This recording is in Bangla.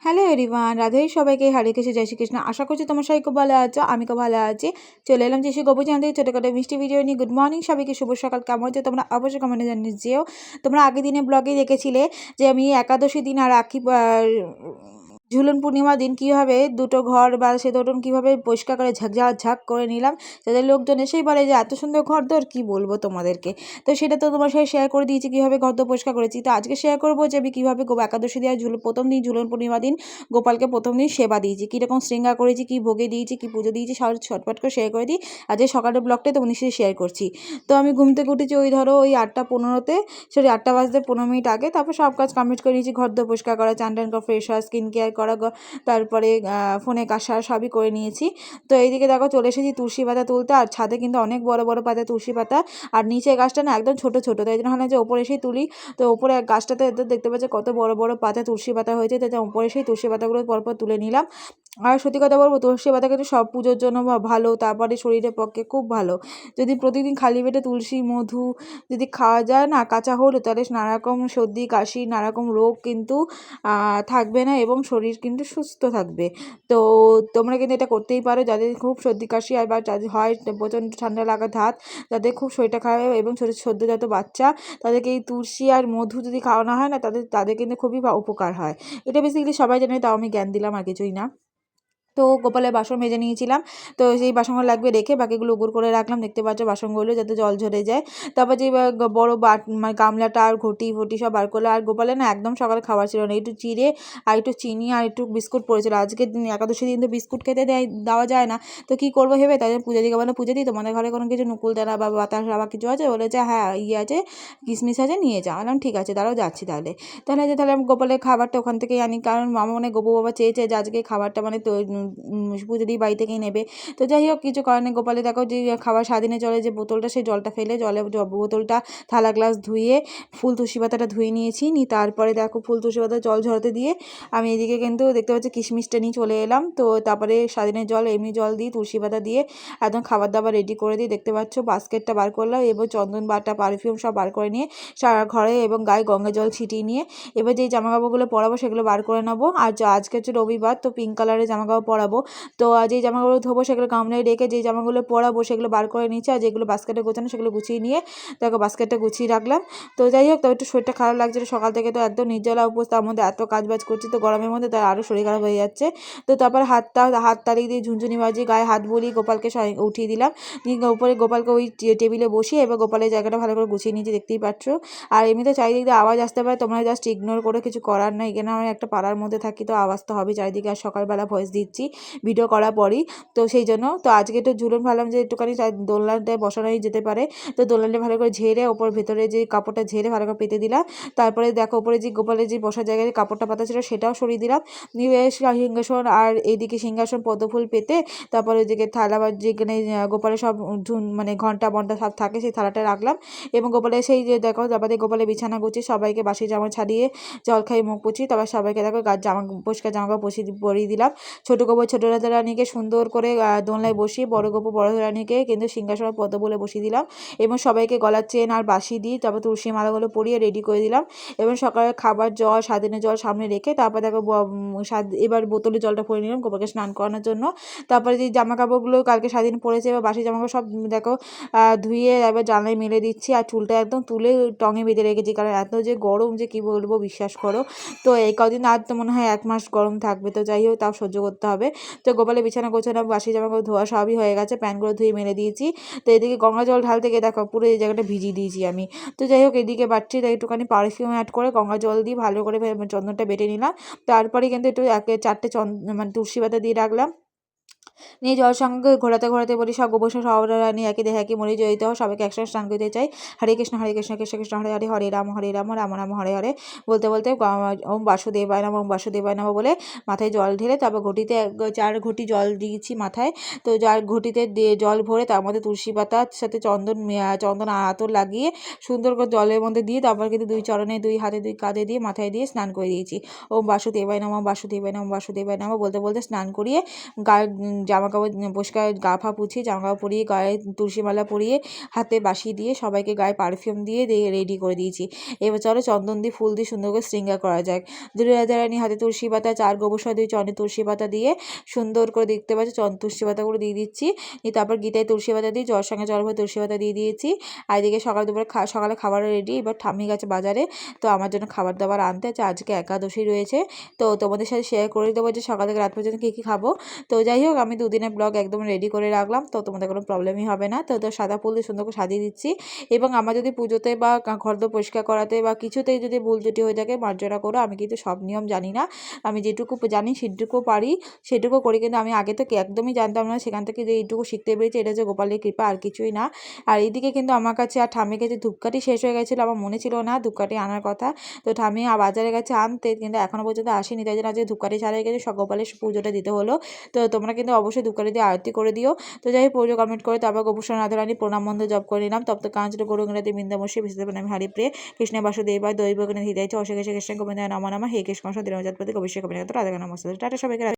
হ্যালো এভরিওয়ান, রাধে সবাইকে হরে কৃষ্ণ, জয় শ্রীকৃষ্ণ। আশা করছি তোমার সবাই খুব ভালো আছো। আমি খুব ভালো আছি। চলে এলাম যে গোপু চ্যানেল থেকে ছোটোখাটো মিষ্টি ভিডিও নিয়ে। গুড মর্নিং সবাইকে, শুভ সকাল। কেমন হচ্ছে তোমরা অবশ্যই কমেন্টে জানিয়ে যেও। তোমরা আগের দিনে ব্লগে দেখেছিলে যে আমি একাদশী দিন আর রাখি ঝুলন পূর্ণিমা দিন কীভাবে দুটো ঘর বা সে দুটো কীভাবে পরিষ্কার করে ঝাঁক করে নিলাম। যাদের লোকজন এসেই বলে যে এত সুন্দর ঘর দোর কী বলবো তোমাদেরকে। তো সেটা তো তোমার সাথে শেয়ার করে দিয়েছি কীভাবে ঘর দোর পরিষ্কার করেছি। তো আজকে শেয়ার করবো যে আমি কীভাবে একাদশী দেওয়া প্রথম দিন ঝুলন পূর্ণিমা দিন গোপালকে প্রথম দিন সেবা দিয়েছি, কীরকম শৃঙ্গার করেছি, কী ভোগে দিয়েছি, কী পুজো দিয়েছি, সব ছটপট করে শেয়ার করে দিই। আজকে সকালের ব্লগটাই তোমাদের সাথে শেয়ার করছি। তো আমি ঘুম থেকে উঠেছি ওই 8:15-তে, 8টা বাজতে 15 মিনিট আগে। তারপর সব কাজ কমপ্লিট করে নিয়েছি, ঘর দোর পরিষ্কার করা, চান টান করা, ফ্রেশ হওয়া, স্কিন কেয়ার করা, তারপরে ফোনে কাজা সবই করে নিয়েছি। তো এইদিকে দেখো চলে এসেছি তুলসী পাতা তুলতে। আর ছাদে কিন্তু অনেক বড় বড় পাতা তুলসী পাতা, আর নিচে গাছটা না একদম ছোট ছোট, তাই জন্য হয় না যে ওপরে এসেই তুলি। তো ওপরে গাছটাতে দেখতে পাচ্ছি কত বড় বড় পাতা তুলসী পাতা হয়েছে, তাই ওপরে সেই তুলসী পাতাগুলো পরপর তুলে নিলাম। আর সত্যি কথা বলবো, তুলসী পাতা কিন্তু সব পুজোর জন্য ভালো, তারপরে শরীরের পক্ষে খুব ভালো। যদি প্রতিদিন খালি পেটে তুলসী মধু যদি খাওয়া যায় না, কাঁচা হলুদ, তাহলে নানারকম সর্দি কাশি নানারকম রোগ কিন্তু থাকবে না এবং শরীর কিন্তু সুস্থ থাকবে। তো তোমরা কিন্তু এটা করতেই পারো, যাদের খুব সর্দি কাশি হয় বা যাদের হয় প্রচণ্ড ঠান্ডা লাগা ধাত, যাদের খুব শরীরটা খারাপ এবং সদ্যজাত বাচ্চা, তাদেরকে এই তুলসী আর মধু যদি খাওয়ানো হয় না, তাদের কিন্তু খুবই উপকার হয়। এটা বেসিক্যালি সবাই জানে, তাও আমি জ্ঞান দিলাম আর কিছুই না। তো গোপালের বাসন মেজে নিয়েছিলাম। তো সেই বাসনগুলো লাগবে রেখে বাকিগুলো উগুর করে রাখলাম, দেখতে পাচ্ছ বাসনগুলো যাতে জল ঝরে যায়। তারপর যে বড় মানে গামলাটা আর ঘটি ফটি সব বার করলো। আর গোপালের না একদম সকালে খাবার ছিল না, একটু চিড়ে আর একটু চিনি আর একটু বিস্কুট পড়েছিল। আজকের দিন একাদশী দিন তো বিস্কুট খেতে দেওয়া যায় না। তো কী করবো ভেবে তাই জন্য পূজা দিকে বলে, পুজো দিই তোমাদের ঘরে কোনো কিছু নকুলদানা বা বাতাসা বা কিছু আছে? বলেছে হ্যাঁ আছে, কিশমিশ আছে, নিয়ে যাও। বললাম ঠিক আছে, তারাও যাচ্ছি তাহলে। তাহলে আমি গোপালের খাবারটা ওখান থেকেই আনি, কারণ মামা মানে গোপু বাবা চেয়েছে যে আজকে খাবারটা মানে তো পুজো দিয়ে বাড়ি থেকেই নেবে। তো যাই হোক, কিছু কারণে গোপালে দেখো যে খাবার স্বাধীনে জলে যে বোতলটা, সেই জলটা ফেলে বোতলটা থালা গ্লাস ধুয়ে ফুল তুলসী পাতাটা ধুয়ে নিয়েছি। তারপরে দেখো ফুল তুলসী পাতা জল ঝরাতে দিয়ে আমি এদিকে কিন্তু দেখতে পাচ্ছি কিশমিশটা নিয়ে চলে এলাম। তো তারপরে স্বাধীনের জল, এমনি জল দিয়ে তুলসী পাতা দিয়ে একদম খাবার দাবার রেডি করে দিয়ে দেখতে পাচ্ছ বাস্কেটটা বার করলাম এবং চন্দন বাটা পারফিউম সব বার করে নিয়ে সারা ঘরে এবং গায়ে গঙ্গা জল ছিটিয়ে নিয়ে এবার যেই জামা কাপড়গুলো পরাবো সেগুলো বার করে নেবো। আর আজকে হচ্ছে রবিবার, তো পিঙ্ক কালারের জামা কাপড় পরাবো। তো যেই জামাগুলো ধোবো সেগুলো গামলায় রেখে যেই জামাগুলো পরাবো সেগুলো বার করে নিচ্ছি। আর যেগুলো বাস্কেটে গোছানো সেগুলো গুছিয়ে নিয়ে দেখো বাস্কেটটা গুছিয়ে রাখলাম। তো যাই হোক, তো একটু শরীরটা খারাপ লাগছিল সকাল থেকে, তো একদম নির্জলা উপোস, তার মধ্যে এত কাজ করছি তো গরমের মধ্যে, তার আরও শরীর খারাপ হয়ে যাচ্ছে। তো তারপর হাত তালি দিয়ে ঝুনঝুনি বাজিয়ে গায়ে হাত বুলিয়ে গোপালকে উঠিয়ে দিলাম। উপরে গোপালকে ওই টেবিলে বসিয়ে এবার গোপালের জায়গাটা ভালো করে গুছিয়ে নিয়েছি, দেখতেই পাচ্ছ। আর এমনিতে চারিদিকে আওয়াজ আসতে পারে, তোমরা জাস্ট ইগনোর করে কিছু করার নাই। এখানে আমি একটা পাড়ার মধ্যে থাকি, তো আওয়াজ তো হবে চারিদিকে। আর সকালবেলা ভয়েস দিচ্ছি ভিডিও করার পরই, তো সেই জন্য। তো আজকে একটু ঝুলন ভাবলাম যে একটুখানি দোলনাটায় বসানোই যেতে পারে। তো দোলনাটা ভালো করে ঝেড়ে ওপর ভেতরে যে কাপড়টা ঝেড়ে ভালো করে পেতে দিলাম। তারপরে দেখো ওপরে যে গোপালের যে বসার জায়গায় কাপড়টা পাতা ছিল সেটাও সরিয়ে দিলাম। নিয়ে সিংহাসন আর এইদিকে সিংহাসন পদ্মফুল পেতে, তারপরে ওইদিকে থালা বা যেখানে গোপালের সব মানে ঘন্টা বন্টা সব থাকে সেই থালাটা রাখলাম। এবং গোপালের সেই যে দেখো তারপরে গোপালের বিছানা গুছি, সবাইকে বাসি জামা ছাড়িয়ে জল খাই মুখ পুছি, তারপর সবাইকে দেখো পরিষ্কার জামা কাপড় পরিয়ে দিলাম। ছোটো গোপু ছোটো রানীকে সুন্দর করে দোলনায় বসিয়ে, বড় গোপু বড় রানীকে কিন্তু সিংহাসনে পদ্ম বলে বসিয়ে দিলাম। এবং সবাইকে গলার চেন আর বাসি দিই, তারপর তুলসী মালাগুলো পরিয়ে রেডি করে দিলাম। এবং সকালে খাবার জল স্বাধীনের জল সামনে রেখে তারপর দেখো এবার বোতলে জলটা পরে নিলাম গোপালকে স্নান করানোর জন্য। তারপরে যে জামা কাপড়গুলো কালকে স্বাধীন পরেছে এবার বাসি জামা কাপড় সব দেখো ধুয়ে এবার জানলায় মেলে দিচ্ছি। আর চুলটা একদম তুলে টঙে বেঁধে রেখেছি, কারণ এত যে গরম যে কী বলবো, বিশ্বাস করো। তো এই কদিন আর তো মনে হয় 1 মাস গরম থাকবে, তো যাই হোক তাও সহ্য করতে হবে। তো গোপালের বিছানা গোছানো, বাসি জামাকাপড় ধোয়া সবই হয়ে গেছে, প্যান্টগুলো ধুয়ে মেলে দিয়েছি। তো এদিকে গঙ্গা জল ঢাল থেকে দেখো পুরো এই জায়গাটা ভিজিয়ে দিয়েছি আমি। তো যাই হোক, এদিকে বাচ্চি তাই একটুখানি পারফিউম অ্যাড করে গঙ্গা জল দিয়ে ভালো করে চন্দনটা বেটে নিলাম। তারপরে কিন্তু একটু 4টে মানে তুলসী পাতা দিয়ে রাখলাম। নিয়ে জল সঙ্গে ঘোরাতে বলি সব গোবর সব রানী একই দেহে একই মরি জড়িত হও, সবাইকে একসাথে স্নান করতে চাই। হরে কৃষ্ণ কৃষ্ণ কৃষ্ণ হরে হরে, হরে রাম রাম রাম হরে হরে বলতে বলতে ওম বাসুদেবায় নমঃ, ওম বাসুদেবায় নমঃ বলে মাথায় জল ঢেলে তারপর ঘটিতে 4 ঘটি জল দিয়েছি মাথায়। তো যার ঘটিতে দিয়ে জল ভরে তার মধ্যে তুলসী পাতার সাথে চন্দন আতর লাগিয়ে সুন্দর করে জলের মধ্যে দিয়ে তারপর কিন্তু 2 চরণে 2 হাতে 2 কাঁধে দিয়ে মাথায় দিয়ে স্নান করে দিয়েছি। ওম বাসুদেবায় নমঃ, বাসুদেবায় নমঃ, বাসুদেবায় নমঃ বলতে বলতে স্নান করিয়ে গায়ে জামা কাপড় পরিষ্কার গা ফা পুছিয়ে জামা কাপড় পরিয়ে গায়ে তুলসী মালা পরিয়ে হাতে বাসি দিয়ে সবাইকে গায়ে পারফিউম দিয়ে রেডি করে দিয়েছি। এবার চলো চন্দন দিয়ে ফুল দিয়ে সুন্দর করে শৃঙ্গার করা যাক। দুলে রাধারানী হাতে তুলসী পাতা, 4 গোবর সার দিয়ে চন্দনে তুলসী পাতা দিয়ে সুন্দর করে দেখতে পাচ্ছি তুলসী পাতাগুলো দিয়ে দিচ্ছি। তারপর গীতায় তুলসী পাতা দিয়ে জল সঙ্গে জল ভরে তুলসী পাতা দিয়ে দিয়েছি। আর এদিকে সকাল দুপুরে সকালে খাবার রেডি। এবার ঠাম্মি গেছে বাজারে তো আমার জন্য খাবার দাবার আনতে। আজকে একাদশী রয়েছে, তো তোমাদের সাথে শেয়ার করে দেবো যে সকাল থেকে রাত পর্যন্ত কী কী খাবো। তো যাই হোক, আমি দুদিনের ব্লগ একদম রেডি করে রাখলাম, তো তোমাদের কোনো প্রবলেমই হবে না। তো সাদা ফুল দিয়ে সুন্দর করে সাজিয়ে দিচ্ছি। এবং আমার যদি পুজোতে বা ঘরদোর পরিষ্কার করাতে বা কিছুতেই যদি ভুল ত্রুটি হয়ে থাকে মার্জনা করো। আমি কিন্তু সব নিয়ম জানি না, আমি যেটুকু জানি সেটুকু পারি সেটুকু করি, কিন্তু আমি আগে তো একদমই জানতাম না। সেখান থেকে যে এইটুকু শিখতে পেরেছি, এটা হচ্ছে গোপালের কৃপা, আর কিছুই না। আর এইদিকে কিন্তু আমার কাছে আর ঠাম্মির কাছে ধূপকাঠি শেষ হয়ে গেছিলো, আমার মনে ছিল না ধূপকাঠি আনার কথা। তো ঠাম্মি বাজারে গেছে আনতে, কিন্তু এখনও পর্যন্ত আসেনি, তাই জন্য আজকে ধূপকাঠি ছাড়া হয়ে গেছে, গোপালের পুজোটা দিতে হলো। তো তোমরা কিন্তু অবশ্যই ধূপকাঠি দিয়ে আরতি করে দিও। তো যাই হোক, পুজো কমপ্লিট করে তারপর গোপুষণ রাধারানী প্রণাম মন্ত্র জপ করে নিলাম। তপ্ত কাঞ্চন গরু ইংরাজি বিন্দামসী বিশেষ আমি হারিপ্রিয়ে কৃষ্ণ বাসুদেবায় দৈবগ্নে হৃদয় অশেষ কৃষ্ণ গোবিন্দ নমঃ নমঃ। হে কৃষ্ণ দিনজাতপতি কবিশ্ব কবিনাথ রাধা নমস্তে। টাটা সবাইকে।